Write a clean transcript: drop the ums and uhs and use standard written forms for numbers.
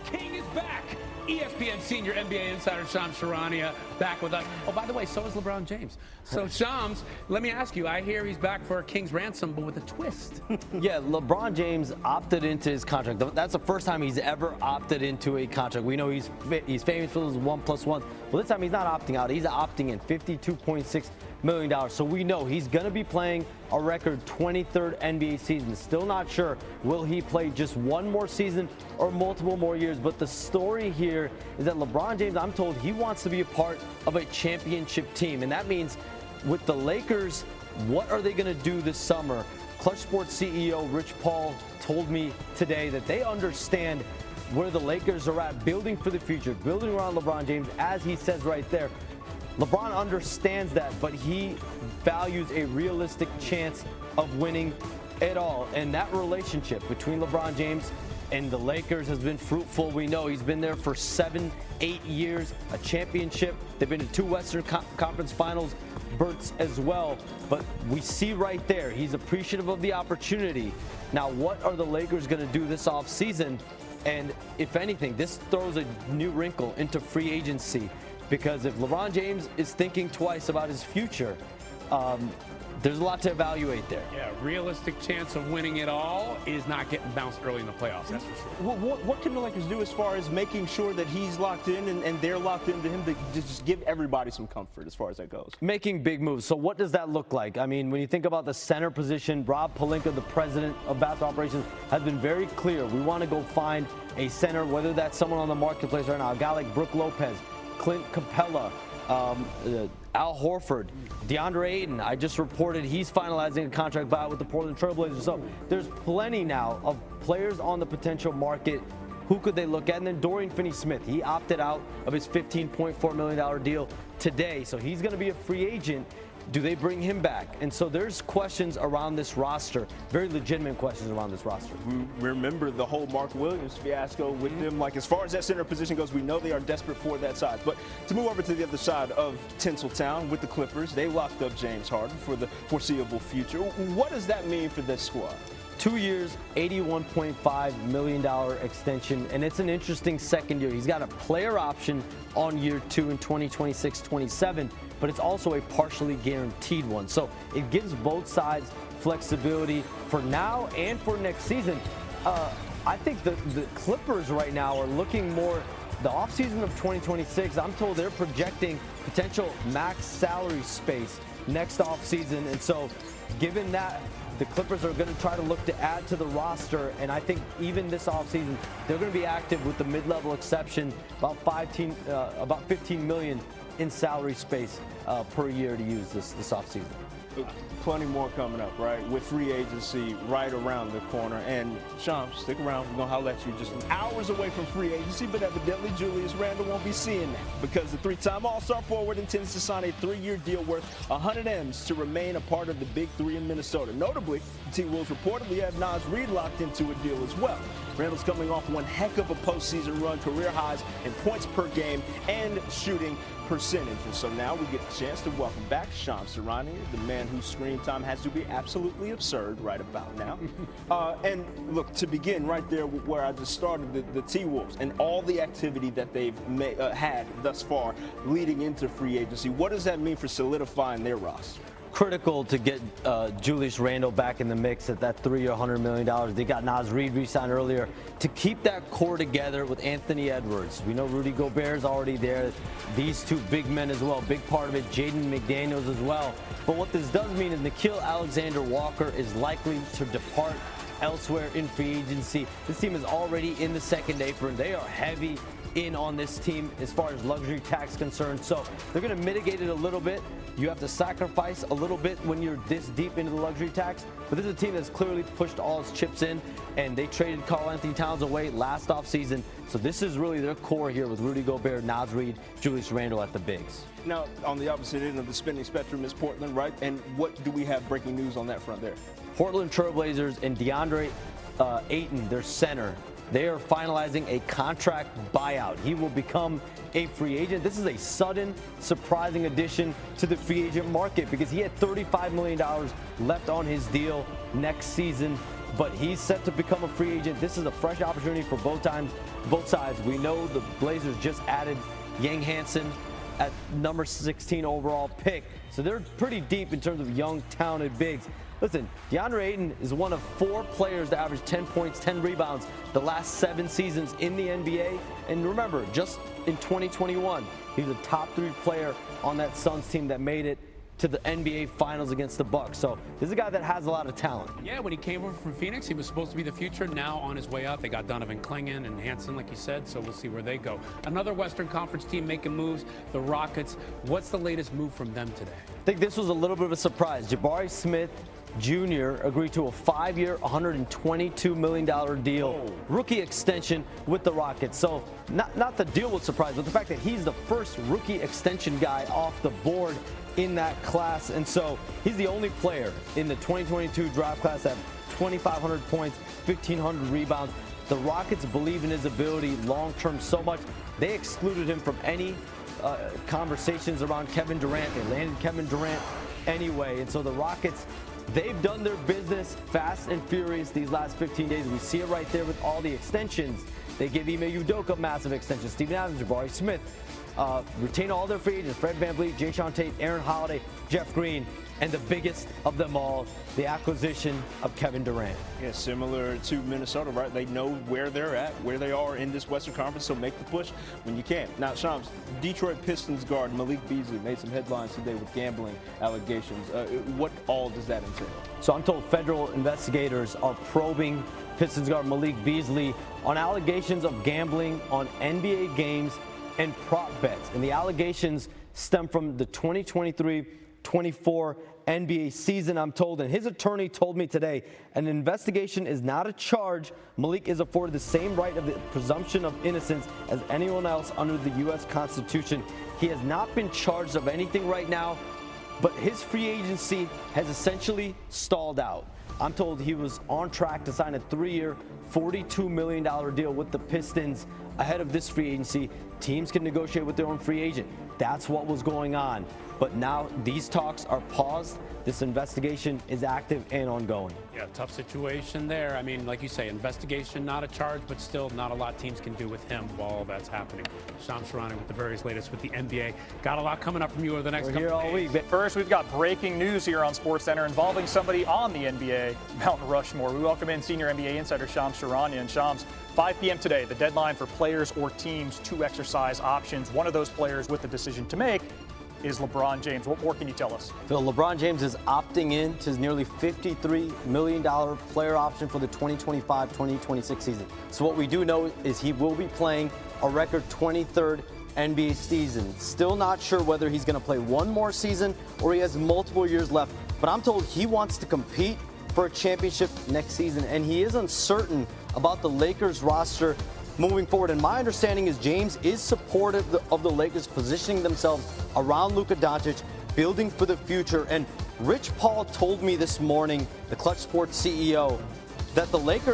King is back. ESPN senior NBA insider Shams Charania back with us. Oh, by the way, so is LeBron James. So, Shams, let me ask you. I hear he's back for a King's ransom, but with a twist. Yeah, LeBron James opted into his contract. That's the first time he's ever opted into a contract. We know he's famous for those 1+1. Well, this time he's not opting out. He's opting in $52.6 million. So we know he's going to be playing a record 23rd NBA season. Still not sure, will he play just one more season or multiple more years? But the story here is that LeBron James, I'm told, he wants to be a part of a championship team. And that means with the Lakers, what are they going to do this summer? Clutch Sports CEO Rich Paul told me today that they understand where the Lakers are at, building for the future, building around LeBron James, as he says right there. LeBron understands that, but he values a realistic chance of winning it all. And that relationship between LeBron James and the Lakers has been fruitful. We know he's been there for 7-8 years, a championship. They've been to 2 Western Conference Finals berths as well. But we see right there, he's appreciative of the opportunity. Now, what are the Lakers going to do this offseason? And if anything, this throws a new wrinkle into free agency. Because if LeBron James is thinking twice about his future, there's a lot to evaluate there. Yeah, realistic chance of winning it all is not getting bounced early in the playoffs, that's for sure. What can the Lakers do as far as making sure that he's locked in and they're locked into him to just give everybody some comfort as far as that goes? Making big moves. So what does that look like? I mean, when you think about the center position, Rob Pelinka, the president of basketball operations, has been very clear. We want to go find a center, whether that's someone on the marketplace right now, a guy like Brook Lopez, Clint Capella, Al Horford, Deandre Ayton. I just reported he's finalizing a contract buyout with the Portland Trailblazers. So there's plenty now of players on the potential market. Who could they look at? And then Dorian Finney-Smith, he opted out of his $15.4 million deal today. So he's going to be a free agent. Do they bring him back? And so there's questions around this roster, very legitimate questions around this roster. We remember the whole Mark Williams fiasco with them. Like, as far as that center position goes, we know they are desperate for that side. But to move over to the other side of Tinseltown with the Clippers, they locked up James Harden for the foreseeable future. What does that mean for this squad? 2 years, $81.5 million extension, and it's an interesting second year. He's got a player option on year 2 in 2026-27, but it's also a partially guaranteed one. So it gives both sides flexibility for now and for next season. I think the Clippers right now are looking more the offseason of 2026. I'm told they're projecting potential max salary space next offseason, and so given that, the Clippers are going to try to look to add to the roster, and I think even this offseason, they're going to be active with the mid-level exception, about $15 million in salary space per year to use this offseason. Plenty more coming up, right? With free agency right around the corner. And Sean, stick around. We're going to holler at you just hours away from free agency, but evidently Julius Randle won't be seeing that because the 3-time All-Star forward intends to sign a 3-year deal worth 100 M's to remain a part of the Big Three in Minnesota. Notably, the T-Wolves reportedly have Naz Reid locked into a deal as well. Randle's coming off one heck of a postseason run, career highs in points per game and shooting percentage. And so now we get the chance to welcome back Shams Charania, the man whose screen time has to be absolutely absurd right about now. And look, to begin right there where I just started, the T-Wolves and all the activity that they've had thus far leading into free agency, what does that mean for solidifying their roster? Critical to get Julius Randle back in the mix at that 3-year, $100 million. They got Naz Reid re-signed earlier to keep that core together with Anthony Edwards. We know Rudy Gobert is already there. These two big men as well, big part of it. Jayden McDaniels as well. But what this does mean is Nickeil Alexander-Walker is likely to depart elsewhere in free agency. This team is already in the second apron. They are heavy in on this team as far as luxury tax concerned. So they're going to mitigate it a little bit. You have to sacrifice a little bit when you're this deep into the luxury tax. But this is a team that's clearly pushed all its chips in, and they traded Karl-Anthony Towns away last offseason. So this is really their core here with Rudy Gobert, Naz Reid, Julius Randle at the bigs. Now, on the opposite end of the spending spectrum is Portland, right? And what do we have breaking news on that front there? Portland Trailblazers and Deandre Ayton, their center, they are finalizing a contract buyout. He will become a free agent. This is a sudden, surprising addition to the free agent market because he had $35 million left on his deal next season. but he's set to become a free agent. This is a fresh opportunity for both sides. We know the Blazers just added Yang Hansen at number 16 overall pick, so they're pretty deep in terms of young, talented bigs. Listen, Deandre Ayton is one of 4 players to average 10 points, 10 rebounds the last 7 seasons in the NBA. And remember, just in 2021, he was a top 3 player on that Suns team that made it to the NBA Finals against the Bucks. So this is a guy that has a lot of talent. Yeah, when he came over from Phoenix, he was supposed to be the future. Now on his way out, they got Donovan Clingan and Hansen, like you said, so we'll see where they go. Another Western Conference team making moves, the Rockets. What's the latest move from them today? I think this was a little bit of a surprise. Jabari Smith Jr. agreed to a 5-year, $122 million deal, rookie extension with the Rockets. So not the deal was surprise, but the fact that he's the first rookie extension guy off the board in that class. And so he's the only player in the 2022 draft class that have 2,500 points, 1,500 rebounds. The Rockets believe in his ability long-term so much, they excluded him from any conversations around Kevin Durant. They landed Kevin Durant anyway. And so the Rockets, they've done their business fast and furious these last 15 days. We see it right there with all the extensions. They give Ime Udoka massive extensions, Steven Adams, Jabari Smith, retain all their free agents, Fred VanVleet, Jayshawn Tate, Aaron Holiday, Jeff Green, and the biggest of them all, the acquisition of Kevin Durant. Yeah, similar to Minnesota, right? They know where they're at, where they are in this Western Conference, so make the push when you can. Now, Shams, Detroit Pistons guard Malik Beasley made some headlines today with gambling allegations. What all does that entail? So I'm told federal investigators are probing Pistons guard Malik Beasley on allegations of gambling on NBA games and prop bets. And the allegations stem from the 2023-24 NBA season, I'm told. And his attorney told me today an investigation is not a charge. Malik is afforded the same right of the presumption of innocence as anyone else under the U.S. Constitution. He has not been charged of anything right now, but his free agency has essentially stalled out. I'm told he was on track to sign a 3-year, $42 million deal with the Pistons ahead of this free agency. Teams can negotiate with their own free agent. That's what was going on. But now these talks are paused. This investigation is active and ongoing. Yeah, tough situation there. I mean, like you say, investigation, not a charge, but still not a lot teams can do with him while all that's happening. Sham Sharani with the various latest with the NBA. Got a lot coming up from you over the next couple all days. week. First, we've got breaking news here on SportsCenter involving somebody on the NBA Mount Rushmore. We welcome in senior NBA insider Sham Sharani. And Shams, 5 p.m. today, the deadline for players or teams to exercise options. One of those players with the decision to make is LeBron James. What more can you tell us? Phil, LeBron James is opting in to his nearly $53 million player option for the 2025-2026 season. So what we do know is he will be playing a record 23rd NBA season. Still not sure whether he's going to play one more season or he has multiple years left. But I'm told he wants to compete for a championship next season, and he is uncertain about the Lakers roster moving forward. And my understanding is James is supportive of the Lakers positioning themselves around Luka Doncic, building for the future. And Rich Paul told me this morning, the Clutch Sports CEO, that the Lakers